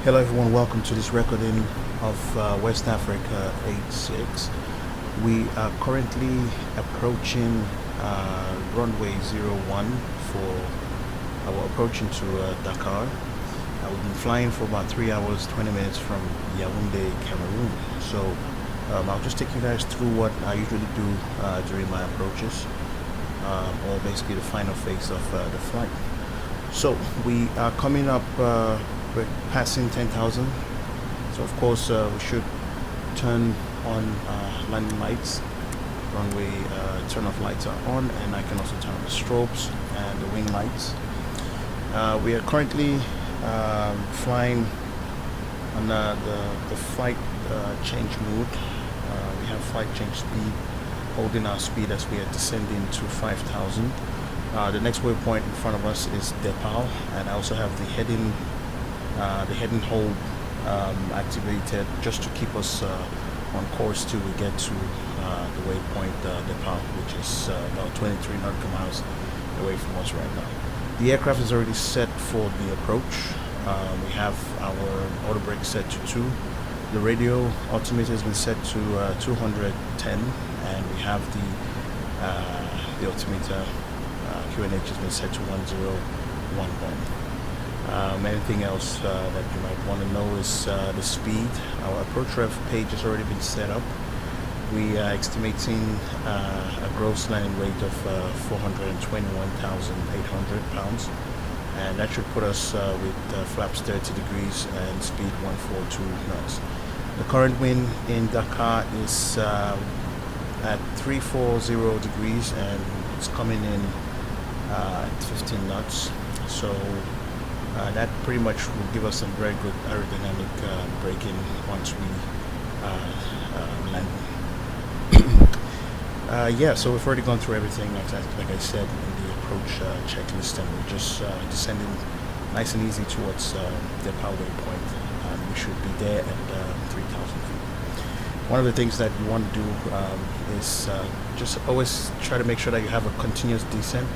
Hello everyone, welcome to this recording of West Africa 86. We are currently approaching runway 01 for our approaching to Dakar. We've been flying for about 3 hours 20 minutes from Yaoundé, Cameroon. So I'll just take you guys through what I usually do during my approaches, or basically the final phase of the flight. So we are coming up, we're passing 10,000, so of course we should turn on landing lights. Runway turn off lights are on, and I can also turn on the strobes and the wing lights. We are currently flying on the flight change mode. We have flight change speed, holding our speed as we are descending to 5,000. The next waypoint in front of us is Dakar, and I also have the heading hold activated just to keep us on course till we get to the waypoint Dakar, which is about 23 nautical miles away from us right now. The aircraft is already set for the approach. We have our auto brake set to 2. The radio altimeter has been set to 210, and we have the altimeter QNH has been set to 1011. Anything else that you might want to know is the speed. Our approach rev page has already been set up. We are estimating a gross landing weight of 421,800 pounds, and that should put us with flaps 30 degrees and speed 142 knots. The current wind in Dakar is at 340 degrees, and it's coming in at 15 knots. So that pretty much will give us some very good aerodynamic braking once we land. Yeah, so we've already gone through everything, like I said, in the approach checklist, and we're just descending nice and easy towards the power waypoint, and we should be there at 3,000 feet. One of the things that you want to do is just always try to make sure that you have a continuous descent.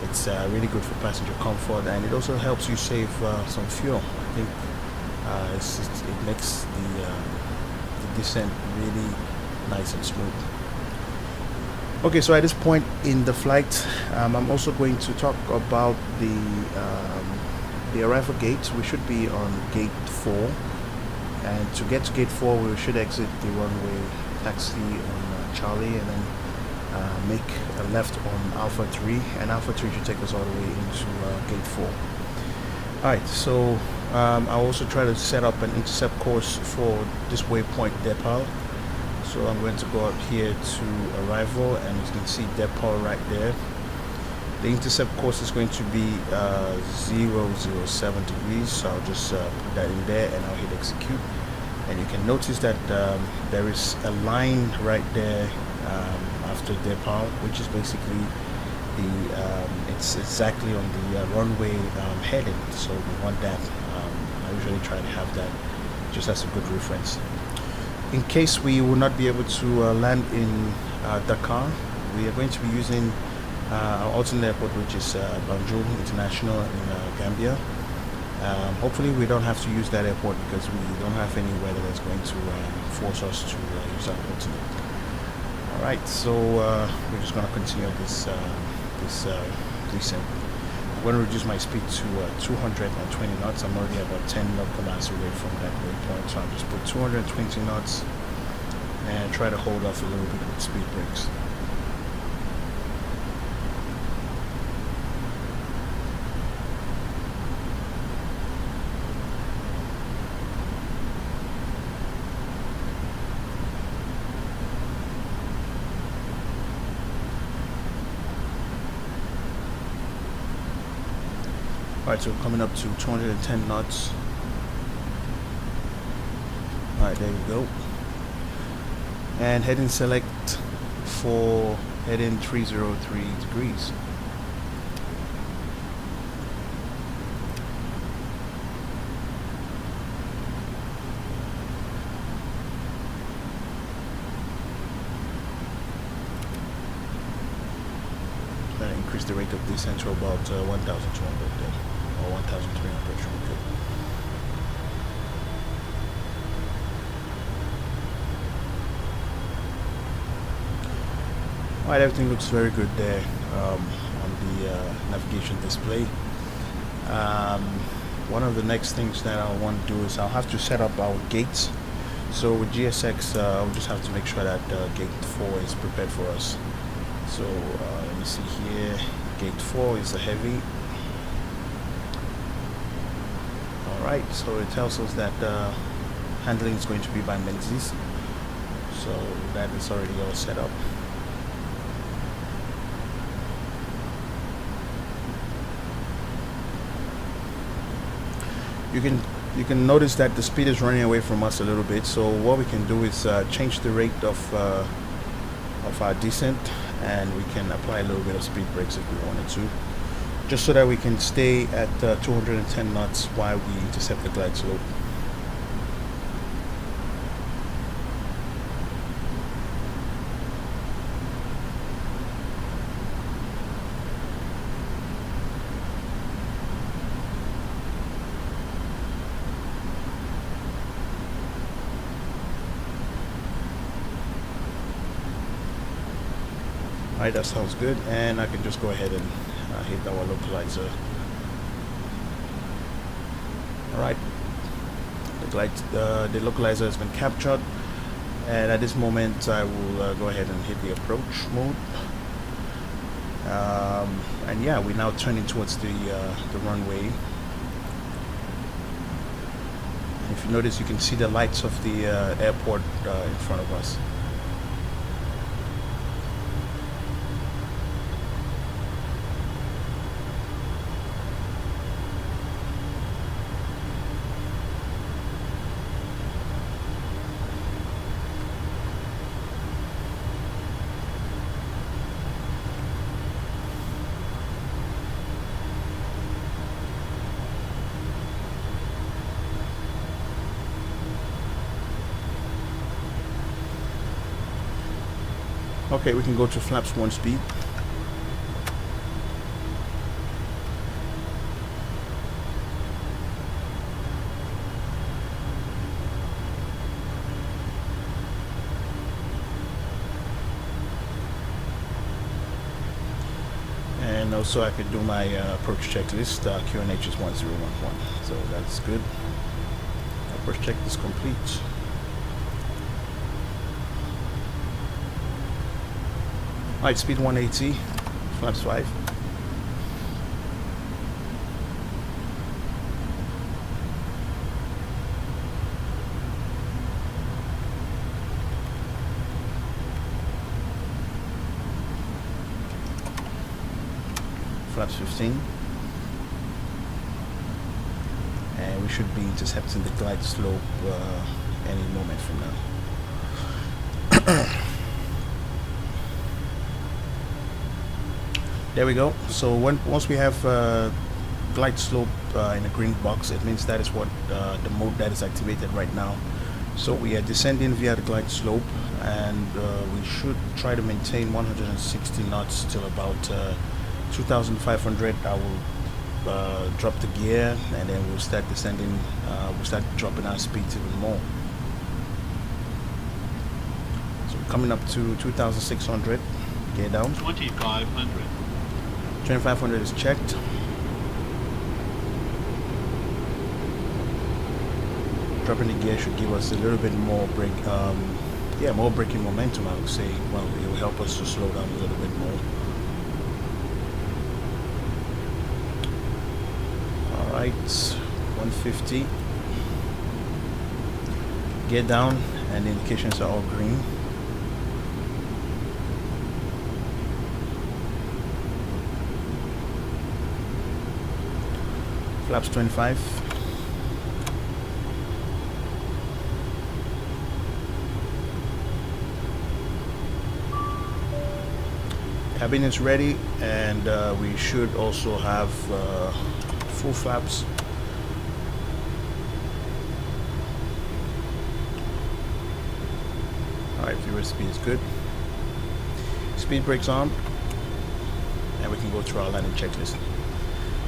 It's really good for passenger comfort, and it also helps you save some fuel. I think it makes the descent really nice and smooth. Okay, so at this point in the flight, I'm also going to talk about the arrival gate. We should be on gate 4, and to get to gate 4 we should exit the runway taxi on Charlie, and then make a left on Alpha 3, and Alpha 3 should take us all the way into gate 4. Alright, so I'll also try to set up an intercept course for this waypoint Depot. So I'm going to go up here to arrival, and you can see Depot right there. The intercept course is going to be 007 degrees, so I'll just put that in there, and I'll hit execute. And you can notice that there is a line right there after Depot, which is basically it's exactly on the runway heading, so we want that. I usually try to have that just as a good reference. In case we will not be able to land in Dakar, we are going to be using our alternate airport, which is Banjul International in Gambia. Hopefully we don't have to use that airport, because we don't have any weather that's going to force us to use our alternate. Alright, so we're just going to continue this descent. I'm going to reduce my speed to 220 knots. I'm already about 10 nautical miles away from that waypoint, so I'll just put 220 knots and try to hold off a little bit with speed brakes. Alright, so we're coming up to 210 knots. Alright, there we go. And heading select for heading 303 degrees. Increase the rate of descent to about 1,200 there, or 1,300 should be good. Alright, everything looks very good there on the navigation display. One of the next things that I want to do is I'll have to set up our gates. So with GSX, I'll just have to make sure that gate 4 is prepared for us. So let me see here. Gate 4 is a heavy. Alright, so it tells us that handling is going to be by Menzies. So that is already all set up. You can notice that the speed is running away from us a little bit. So what we can do is change the rate of our descent, and we can apply a little bit of speed brakes if we wanted to, just so that we can stay at 210 knots while we intercept the glide slope. Alright, that sounds good, and I can just go ahead and hit our localizer. Alright, the localizer has been captured, and at this moment I will go ahead and hit the approach mode. And yeah, we're now turning towards the runway. If you notice, you can see the lights of the airport in front of us. Okay, we can go to flaps 1 speed. And also I could do my approach checklist. QNH is 1011, so that's good. Approach check is complete. Alright, speed 180, flaps 5. Flaps 15. And we should be intercepting the glide slope any moment from now. There we go. So once we have glide slope in a green box, it means that is what the mode that is activated right now. So we are descending via the glide slope, and we should try to maintain 160 knots till about 2,500. I will drop the gear, and then we'll start descending. We'll start dropping our speed even more. So coming up to 2,600. Gear down. 2,500. 2,500 is checked. Dropping the gear should give us a little bit more more braking momentum, I would say. Well, it will help us to slow down a little bit more. Alright, 150. Gear down, and the indications are all green. Flaps 25. Cabin is ready, and we should also have full flaps. Alright, viewer speed is good. Speed brakes on, and we can go through our landing checklist.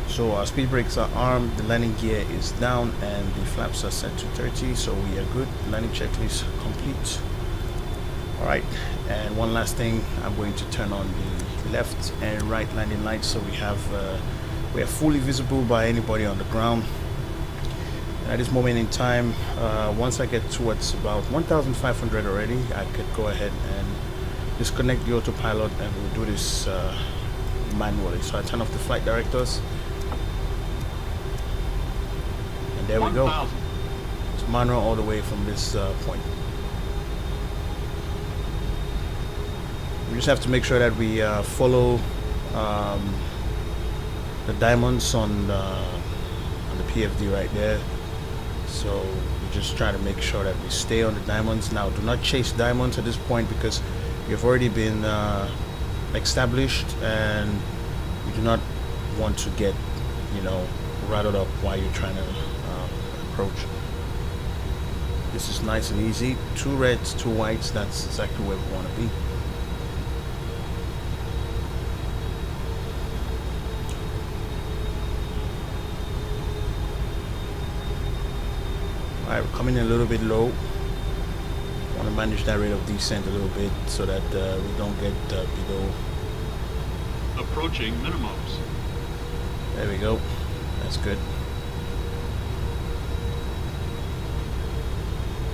So our speed brakes are armed, the landing gear is down, and the flaps are set to 30, so we are good. Landing checklist complete. All right, and one last thing, I'm going to turn on the left and right landing lights so we are fully visible by anybody on the ground. And at this moment in time, once I get towards about 1,500 already, I could go ahead and disconnect the autopilot, and we'll do this manually. So I turn off the flight directors, and there we go. It's manual all the way from this point. We just have to make sure that we follow the diamonds on the PFD right there. So we just try to make sure that we stay on the diamonds. Now, do not chase diamonds at this point because you've already been established, and you do not want to get, rattled up while you're trying to approach. This is nice and easy. 2 reds, 2 whites. That's exactly where we want to be. Alright, we're coming in a little bit low. Want to manage that rate of descent a little bit so that we don't get below. Approaching minimums. There we go. That's good.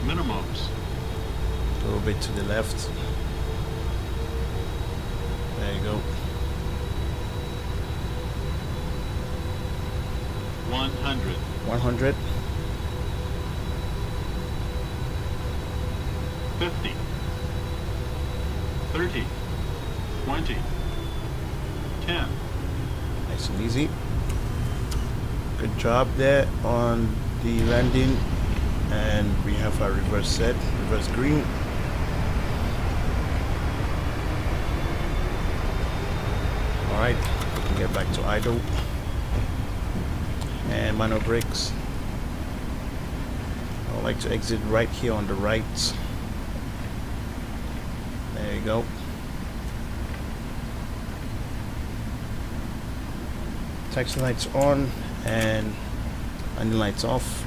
Minimums. A little bit to the left. There you go. 100. 100. 50. 30. 20. 10. Nice and easy. Good job there on the landing. And we have our reverse set, reverse green. Alright, we can get back to idle. And manual brakes. I would like to exit right here on the right. There you go. Taxi lights on and landing lights off.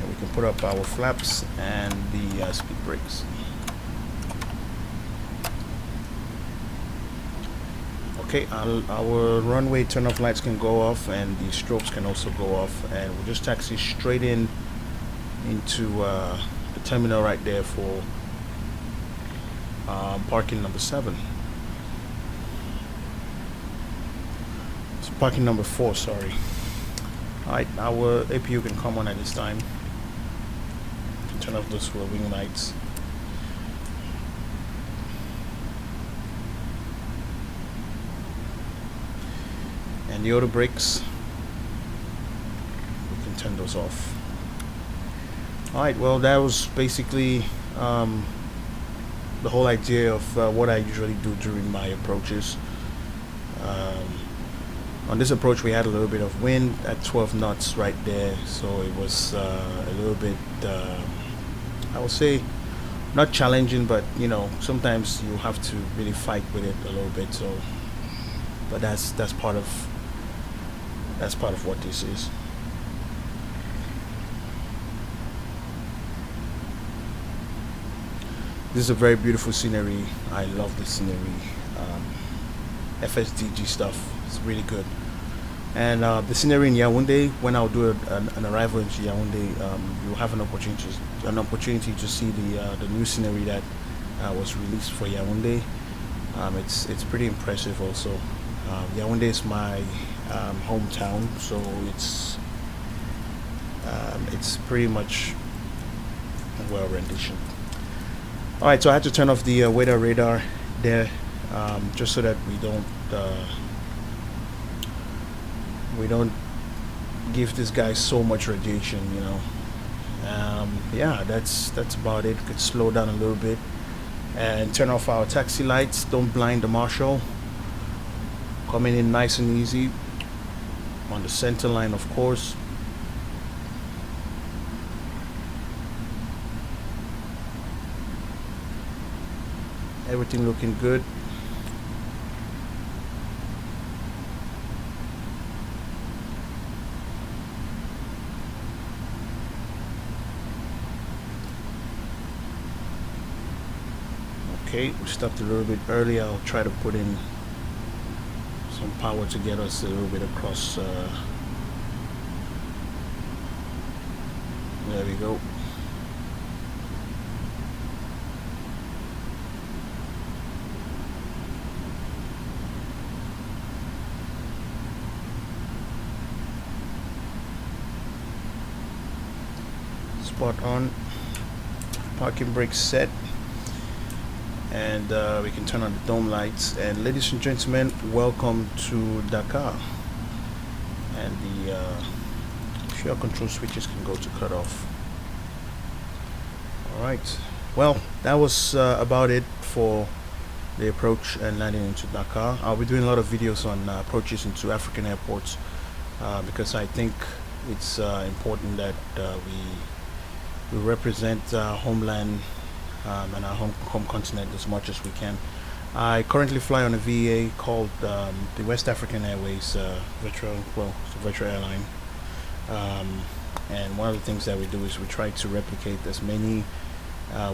And we can put up our flaps and the speed brakes. Okay, our runway turn-off lights can go off, and the strobes can also go off, and we'll just taxi straight into the terminal right there for parking number 7. It's parking number 4, sorry. Alright, our APU can come on at this time. Turn off those wing lights. And the auto brakes, we can turn those off. Alright, well, that was basically the whole idea of what I usually do during my approaches. On this approach, we had a little bit of wind at 12 knots right there, so it was a little bit, I would say, not challenging, but sometimes you have to really fight with it a little bit. So, but that's part of what this is. This is a very beautiful scenery. I love the scenery. FSDG stuff. It's really good. And the scenery in Yaoundé, when I'll do an arrival into Yaoundé, you'll have an opportunity to see the new scenery that was released for Yaoundé. It's pretty impressive also. Yaoundé is my hometown, so it's pretty much well rendition. Alright, so I had to turn off the weather radar there, just so that we don't give this guy so much radiation, yeah, that's about it. Could slow down a little bit and turn off our taxi lights. Don't blind the marshal. Coming in nice and easy on the center line, of course. Everything looking good. Okay, we stopped a little bit early. I'll try to put in some power to get us a little bit across. There we go. Spot on. Parking brake set, and we can turn on the dome lights. And ladies and gentlemen, welcome to Dakar. And the fuel control switches can go to cut off. Alright, well, that was about it for the approach and landing into Dakar. I'll be doing a lot of videos on approaches into African airports because I think it's important that we represent our homeland and our home continent as much as we can. I currently fly on a VA called the West African Airways virtual airline, and one of the things that we do is we try to replicate as many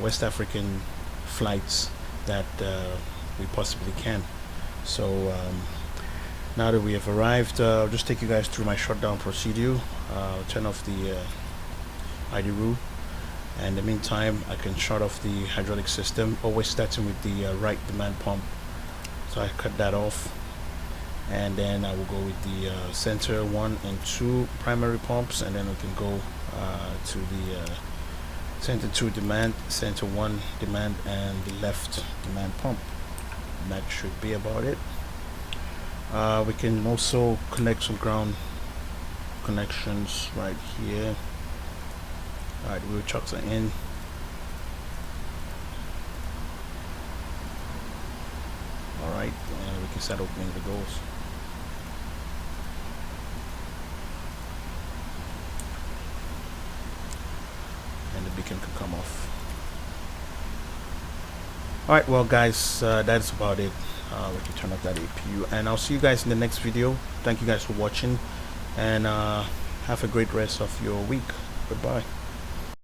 West African flights that we possibly can. So now that we have arrived, I'll just take you guys through my shutdown procedure. Turn off the IDRU. And in the meantime, I can shut off the hydraulic system, always starting with the right demand pump. So I cut that off, and then I will go with the center 1 and 2 primary pumps, and then we can go to the center 2 demand, center 1 demand, and the left demand pump. And that should be about it. We can also connect some ground connections right here. Alright, wheel chocks are in. Alright, and we can start opening the doors. And the beacon can come off. Alright, well guys, that's about it. We can turn off that APU, and I'll see you guys in the next video. Thank you guys for watching, and have a great rest of your week. Goodbye.